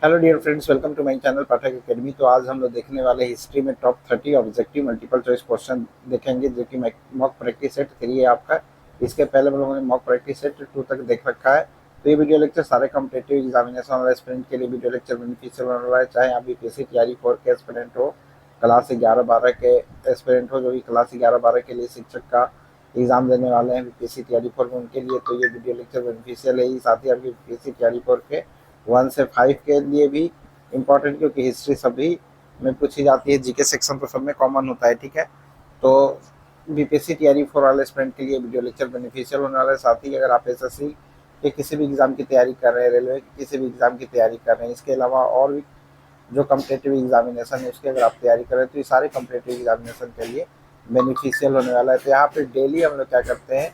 Hello dear friends, welcome to my channel Pathak academy. तो आज हम लोग देखने वाले हिस्ट्री में top 30 objective multiple choice question देखेंगे, जो कि मॉक प्रैक्टिस सेट 3 है आपका। इसके पहले हम लोगों ने मॉक प्रैक्टिस सेट 2 तक देख रखा है। तो ये वीडियो लेक्चर सारे कॉम्पिटिटिव एग्जामिनेशन वाले एस्पिरेंट के लिए वीडियो लेक्चर बेनिफिशियल होने वाला है, चाहे आप बीपीएससी तैयारी 4 के एस्पिरेंट हो, क्लास 11-12 के एस्पिरेंट हो, जो कि क्लास 11-12 के लिए शिक्षक का एग्जाम देने वाले हैं बीपीएससी तैयारी 4 में, उनके लिए तो ये वीडियो लेक्चर बेनिफिशियल है ही। साथ ही आपकी बीपीएससी तैयारी 4 के 1 से 5 के लिए भी इम्पॉर्टेंट, क्योंकि हिस्ट्री सभी में पूछी जाती है, जीके सेक्शन तो सब में कॉमन होता है। ठीक है, तो बीपीएससी तैयारी 4 वाले स्टूडेंट के लिए वीडियो लेक्चर बेनिफिशियल होने वाला है। साथ ही अगर आप एसएससी के किसी भी एग्जाम की तैयारी कर रहे हैं, रेलवे की किसी भी एग्जाम की तैयारी कर रहे हैं, इसके अलावा और भी जो कम्पिटेटिव एग्जामिनेशन है उसकी अगर आप तैयारी कर रहे हैं, तो ये सारे कम्पिटेटिव एग्जामिनेशन के लिए बेनिफिशियल होने वाला है। तो यहाँ पे डेली हम लोग क्या करते हैं,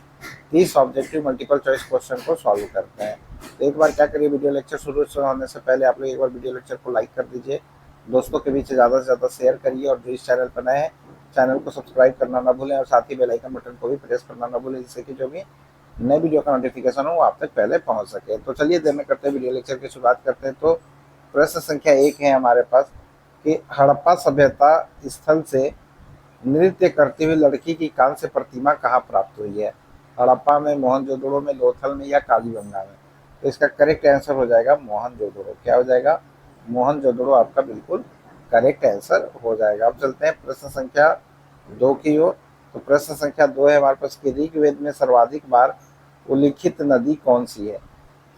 30 ऑब्जेक्टिव मल्टीपल चॉइस क्वेश्चन को सॉल्व करते हैं। तो एक बार क्या करिए, वीडियो लेक्चर शुरू होने से पहले आप लोग एक बार वीडियो लेक्चर को लाइक कर दीजिए, दोस्तों के बीच ज़्यादा से ज़्यादा शेयर करिए, और जो इस चैनल पर नए हैं चैनल को सब्सक्राइब करना ना भूलें, और साथ ही बेल आइकन बटन को भी प्रेस करना ना भूलें, जिससे कि जो भी नए वीडियो का नोटिफिकेशन हो वो आप तक पहले पहुंच सके। तो चलिए देर में करते हैं, वीडियो लेक्चर की शुरुआत करते हैं। तो प्रश्न संख्या 1 है हमारे पास कि हड़प्पा सभ्यता स्थल से नृत्य करती हुई लड़की की कांस्य प्रतिमा कहाँ प्राप्त हुई है? हड़प्पा में, मोहनजोदड़ो में, लोथल में, या कालीबंगा में? तो इसका करेक्ट आंसर हो जाएगा मोहनजोदड़ो। क्या हो जाएगा? मोहनजोदड़ो आपका बिल्कुल करेक्ट आंसर हो जाएगा। अब चलते हैं प्रश्न संख्या 2 की ओर। तो प्रश्न संख्या 2 है हमारे पास कि ऋग्वेद में सर्वाधिक बार उल्लिखित नदी कौन सी है?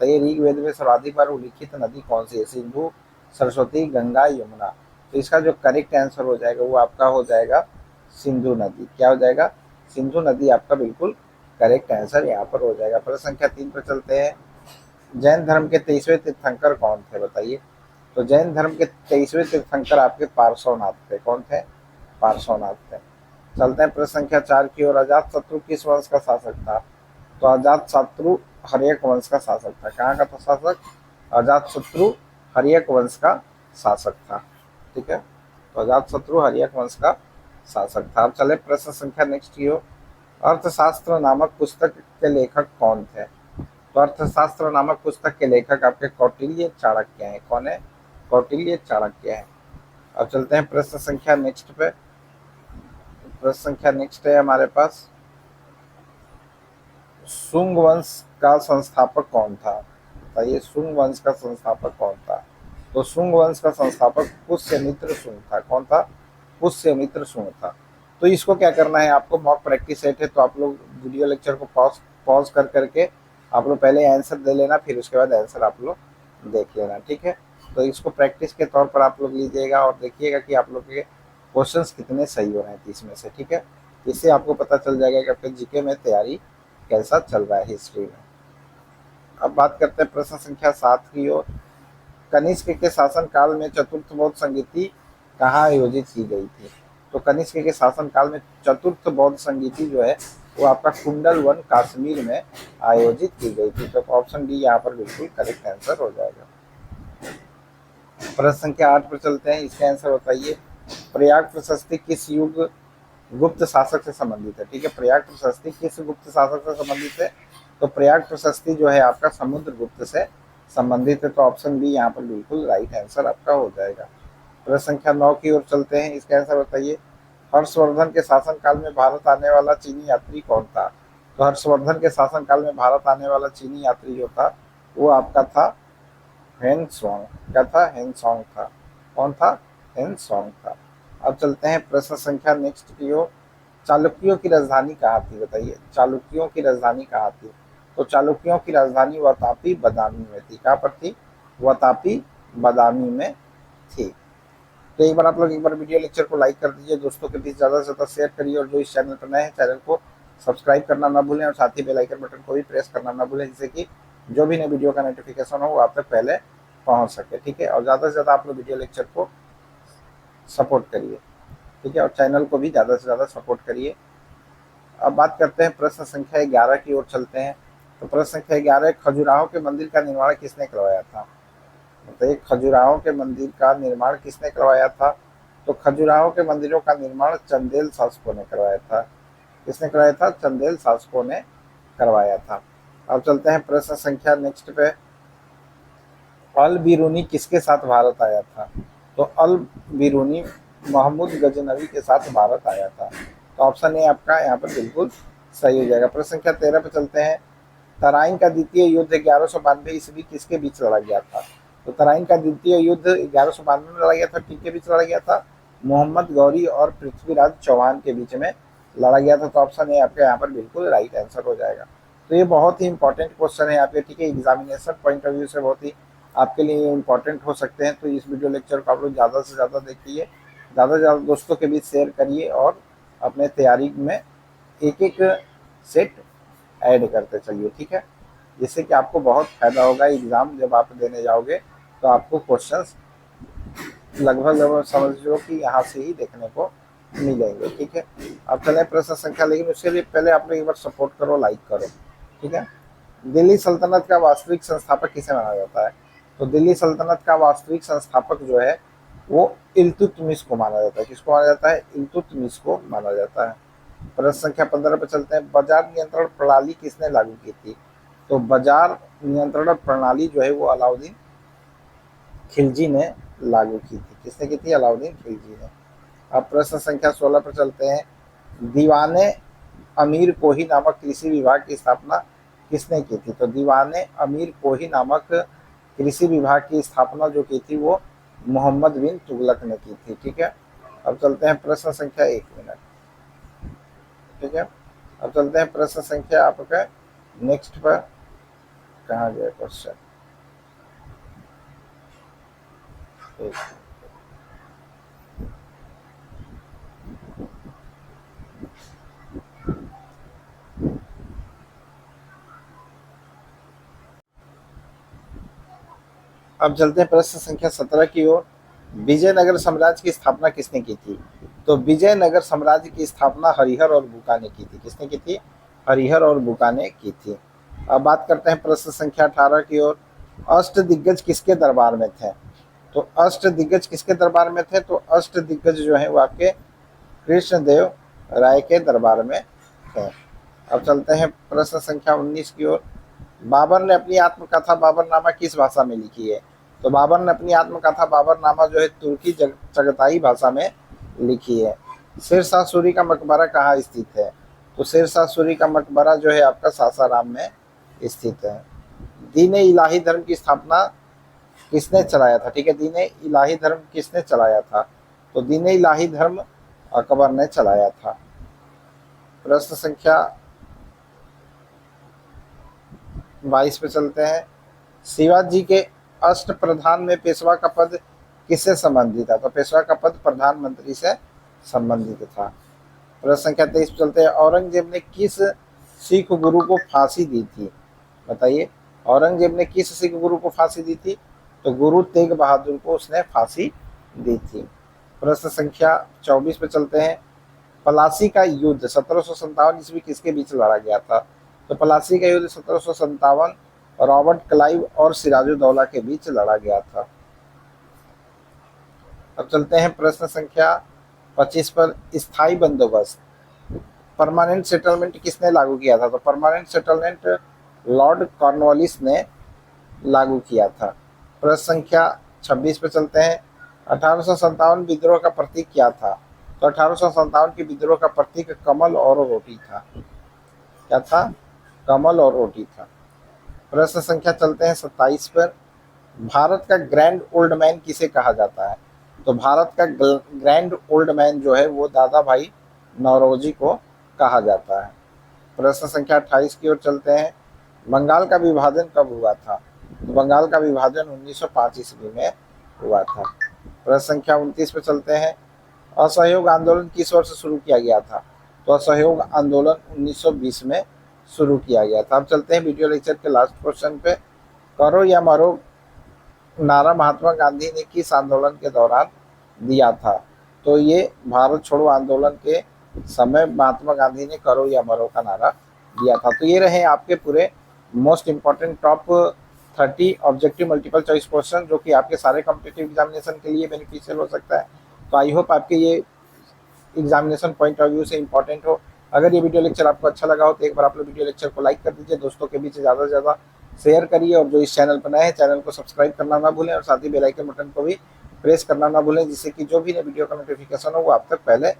तो ये ऋग्वेद में सर्वाधिक बार उल्लिखित नदी कौन सी है? सिंधु, सरस्वती, गंगा, यमुना? तो इसका जो करेक्ट आंसर हो जाएगा वो आपका हो जाएगा सिंधु नदी। क्या हो जाएगा? सिंधु नदी आपका बिल्कुल करेक्ट आंसर यहाँ पर हो जाएगा। प्रश्न संख्या 3 पर चलते हैं। जैन धर्म के 23वें तीर्थंकर कौन थे, बताइए? तो जैन धर्म के 23वें तीर्थंकर आपके पार्श्वनाथ थे। कौन थे? पार्श्वनाथ थे। चलते हैं प्रश्न संख्या 4 की ओर। अजात शत्रु किस वंश का शासक था? तो अजात शत्रु हर्यक वंश का शासक था। कहाँ का था शासक? अजात शत्रु हर्यक वंश का शासक था। ठीक है, तो अजात शत्रु हर्यक वंश का शासक था। अब चले प्रश्न संख्या नेक्स्ट की ओर। अर्थशास्त्र नामक पुस्तक के लेखक कौन थे? तो अर्थशास्त्र नामक पुस्तक के लेखक आपके कौटिल्य चाणक्य हैं। कौन है? कौटिल्य चाणक्य है। अब चलते हैं प्रश्न संख्या नेक्स्ट पे। प्रश्न संख्या नेक्स्ट है हमारे पास, शुंग वंश का संस्थापक कौन था? बताइए, शुंग वंश का संस्थापक कौन था? तो शुंग वंश का संस्थापक पुष्यमित्र शुंग था। कौन था? पुष्यमित्र शुंग था। तो इसको क्या करना है आपको, मॉक प्रैक्टिस सेट है, तो आप लोग वीडियो लेक्चर को पॉज पॉज कर करके आप लोग पहले आंसर दे लेना, फिर उसके बाद आंसर आप लोग देख लेना। ठीक है, तो इसको प्रैक्टिस के तौर पर आप लोग लीजिएगा और देखिएगा कि आप लोग के क्वेश्चंस कितने सही हो रहे हैं 30 में से। ठीक है, इससे आपको पता चल जाएगा कि आपके जीके में तैयारी कैसा चल रहा है हिस्ट्री में। अब बात करते हैं प्रश्न संख्या 7 की ओर। कनिष्क के शासन काल में चतुर्थ बौद्ध संगीति कहाँ आयोजित की गई थी? तो कनिष्क के शासन काल में चतुर्थ बौद्ध संगीति जो है वो आपका कुंडल वन कश्मीर में आयोजित की गई थी। तो ऑप्शन डी यहाँ पर बिल्कुल करेक्ट आंसर हो जाएगा। प्रश्न संख्या 8 पर चलते हैं, इसका आंसर बताइए। प्रयाग प्रशस्ति किस युग गुप्त शासक से संबंधित है? ठीक है, प्रयाग प्रशस्ति किस गुप्त शासक से संबंधित है? तो प्रयाग प्रशस्ति जो है आपका समुद्रगुप्त से संबंधित है। तो ऑप्शन बी यहाँ पर बिल्कुल राइट आंसर आपका हो जाएगा। प्रश्न संख्या 9 की ओर चलते हैं, इसका आंसर बताइए। हर्षवर्धन के शासनकाल में भारत आने वाला चीनी यात्री कौन था? तो हर्षवर्धन के शासनकाल में भारत आने वाला चीनी यात्री जो था वो आपका था हेन सॉन्ग। क्या था? हेन सॉन्ग था। कौन था? हेन सॉन्ग था। अब चलते हैं प्रश्न संख्या नेक्स्ट की ओर। चालुक्यों की राजधानी कहाँ थी, बताइए? चालुक्यों की राजधानी कहाँ थी? तो चालुक्यों की राजधानी वतापी बदामी में थी। कहाँ पर थी? वतापी बदामी में थी। तो एक बार आप लोग एक बार वीडियो लेक्चर को लाइक कर दीजिए, दोस्तों के बीच ज़्यादा से ज़्यादा शेयर करिए, और जो इस चैनल पर नए हैं चैनल को सब्सक्राइब करना ना भूलें, और साथ ही बेल आइकन बटन को भी प्रेस करना ना भूलें, जिससे कि जो भी नए वीडियो का नोटिफिकेशन हो वो आप तक पहले पहुंच सके। ठीक है, और ज़्यादा से ज़्यादा आप लोग वीडियो लेक्चर को सपोर्ट करिए। ठीक है, और चैनल को भी ज़्यादा से ज़्यादा सपोर्ट करिए। अब बात करते हैं प्रश्न संख्या 11 की ओर चलते हैं। तो प्रश्न संख्या 11, खजुराहो के मंदिर का निर्माण किसने करवाया था? तो खजुराहो के मंदिर का निर्माण किसने करवाया था? तो खजुराहो के मंदिरों का निर्माण चंदेल शासकों ने करवाया था। किसने करवाया था? चंदेल शासकों ने करवाया था। अब चलते हैं प्रश्न संख्या नेक्स्ट पे। अल बिरूनी किसके साथ भारत आया था? तो अल बिरूनी महमूद गजनवी के साथ भारत आया था। तो ऑप्शन ए आपका यहाँ पर बिल्कुल सही हो जाएगा। प्रश्न संख्या 13 पे चलते हैं। तराइन का द्वितीय युद्ध 1192 ईस्वी किसके बीच लड़ा गया था? तो तराइन का द्वितीय युद्ध 1192 में लड़ा गया था। किसके बीच लड़ा गया था? मोहम्मद गौरी और पृथ्वीराज चौहान के बीच में लड़ा गया था। तो ऑप्शन ए आपका यहाँ पर बिल्कुल राइट आंसर हो जाएगा। तो ये बहुत ही इंपॉर्टेंट क्वेश्चन है आपके, ठीक है, एग्जामिनेशन पॉइंट ऑफ व्यू से बहुत ही आपके लिए इंपॉर्टेंट हो सकते हैं। तो इस वीडियो लेक्चर को आप लोग ज़्यादा से ज़्यादा देखिए, ज़्यादा से ज़्यादा दोस्तों के बीच शेयर करिए और अपने तैयारी में एक एक सेट ऐड करते चलिए, ठीक है, जिससे कि आपको बहुत फायदा होगा। एग्ज़ाम जब आप देने जाओगे तो आपको क्वेश्चंस लगभग समझ लो कि यहाँ से ही देखने को मिलेंगे, ठीक है। अब चलें प्रश्न संख्या, लेकिन उसके लिए पहले आप लोग एक बार सपोर्ट करो, लाइक करो, ठीक है। दिल्ली सल्तनत का वास्तविक संस्थापक किसे माना जाता है? तो दिल्ली सल्तनत का वास्तविक संस्थापक जो है वो इल्तुतमिश को माना जाता है। किसको माना जाता है? इल्तुतमिश को माना जाता है। प्रश्न संख्या 15 पर चलते हैं। बाजार नियंत्रण प्रणाली किसने लागू की थी? तो बाजार नियंत्रण प्रणाली जो है वो अलाउद्दीन खिलजी ने लागू की थी। किसने की थी? अलाउद्दीन खिलजी ने। अब प्रश्न संख्या 16 पर चलते हैं। दीवाने अमीर कोही नामक कृषि विभाग की स्थापना किसने की थी? तो दीवाने अमीर कोही नामक कृषि विभाग की स्थापना जो की थी वो मोहम्मद बिन तुगलक ने की थी, ठीक है। अब चलते हैं प्रश्न संख्या 1 मिनट, ठीक है। अब चलते हैं प्रश्न संख्या आपका नेक्स्ट पर। कहाँ गया क्वेश्चन? अब चलते हैं प्रश्न संख्या 17 की ओर। विजयनगर साम्राज्य की स्थापना किसने की थी? तो विजयनगर साम्राज्य की स्थापना हरिहर और बुका ने की थी। किसने की थी? हरिहर और बुका ने की थी। अब बात करते हैं प्रश्न संख्या 18 की ओर। अष्ट दिग्गज किसके दरबार में थे? तो अष्ट दिग्गज किसके दरबार में थे? तो अष्ट दिग्गज जो है वो आपके कृष्णदेव राय के दरबार में थे। अब चलते हैं प्रश्न संख्या 19 की ओर। बाबर ने अपनी आत्मकथा बाबरनामा किस भाषा में लिखी है? तो बाबर ने अपनी आत्मकथा बाबरनामा जो है तुर्की चगताई भाषा में लिखी है। शेरशाह सूरी का मकबरा कहाँ स्थित है? तो शेरशाह सूरी का मकबरा जो है आपका सासाराम में स्थित है। दीन-ए इलाही धर्म की स्थापना किसने चलाया था? ठीक है, दीन-ए इलाही धर्म किसने चलाया था? तो दीन-ए इलाही धर्म अकबर ने चलाया था। प्रश्न संख्या 22 पे चलते हैं। शिवाजी के अष्ट प्रधान में पेशवा का पद किससे संबंधित था? तो पेशवा का पद प्रधानमंत्री से संबंधित था। प्रश्न संख्या 23 पे चलते हैं। औरंगजेब ने किस सिख गुरु को फांसी दी थी? बताइए, औरंगजेब ने किस सिख गुरु को फांसी दी थी? तो गुरु तेग बहादुर को उसने फांसी दी थी। प्रश्न संख्या 24 पे चलते हैं। प्लासी का युद्ध 1757 ईस्वी किसके बीच लड़ा गया था? तो प्लासी का युद्ध 1757 रॉबर्ट क्लाइव और सिराजुद्दौला के बीच लड़ा गया था। अब चलते हैं प्रश्न संख्या 25 पर। स्थायी बंदोबस्त परमानेंट सेटलमेंट किसने लागू किया था? तो परमानेंट सेटलमेंट लॉर्ड कॉर्नवालिस ने लागू किया था। प्रश्न संख्या 26 पे चलते हैं। 1857 विद्रोह का प्रतीक क्या था? तो 1857 के विद्रोह का प्रतीक कमल और रोटी था। क्या था? कमल और रोटी था। प्रश्न संख्या चलते हैं 27 पर। भारत का ग्रैंड ओल्ड मैन किसे कहा जाता है? तो भारत का ग्रैंड ओल्ड मैन जो है वो दादा भाई नौरोजी को कहा जाता है। प्रश्न संख्या 28 की ओर चलते हैं। बंगाल का विभाजन कब हुआ था? तो बंगाल का विभाजन 1905 ईस्वी में हुआ था। प्रश्न संख्या 29 पे चलते हैं। असहयोग आंदोलन किस वर्ष शुरू किया गया था? तो असहयोग आंदोलन 1920 में शुरू किया गया था। अब चलते हैं वीडियो लेक्चर के लास्ट क्वेश्चन पे। करो या मरो नारा महात्मा गांधी ने किस आंदोलन के दौरान दिया था? तो ये भारत छोड़ो आंदोलन के समय महात्मा गांधी ने करो या मरो का नारा दिया था। तो ये रहे आपके पूरे most important top 30 objective multiple choice question जो कि आपके सारे कॉम्पिटिटिव एग्जामिनेशन के लिए बेनिफिशियल हो सकता है। तो आई होप आपके ये एग्जामिनेशन पॉइंट ऑफ व्यू से इंपॉर्टेंट हो। अगर ये वीडियो लेक्चर आपको अच्छा लगा हो तो एक बार आप लोग वीडियो लेक्चर को लाइक कर दीजिए, दोस्तों के बीच ज़्यादा से ज़्यादा शेयर करिए, और जो इस चैनल पर नए हैं चैनल को सब्सक्राइब करना ना भूलें, और साथ ही बेल आइकन बटन को भी प्रेस करना ना भूलें, जिससे कि जो भी नई वीडियो का नोटिफिकेशन हो वो आप तक पहले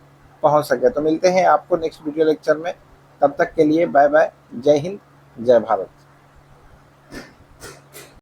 पहुंच सके। तो मिलते हैं आपको नेक्स्ट वीडियो लेक्चर में, तब तक के लिए बाय बाय, जय हिंद, जय भारत।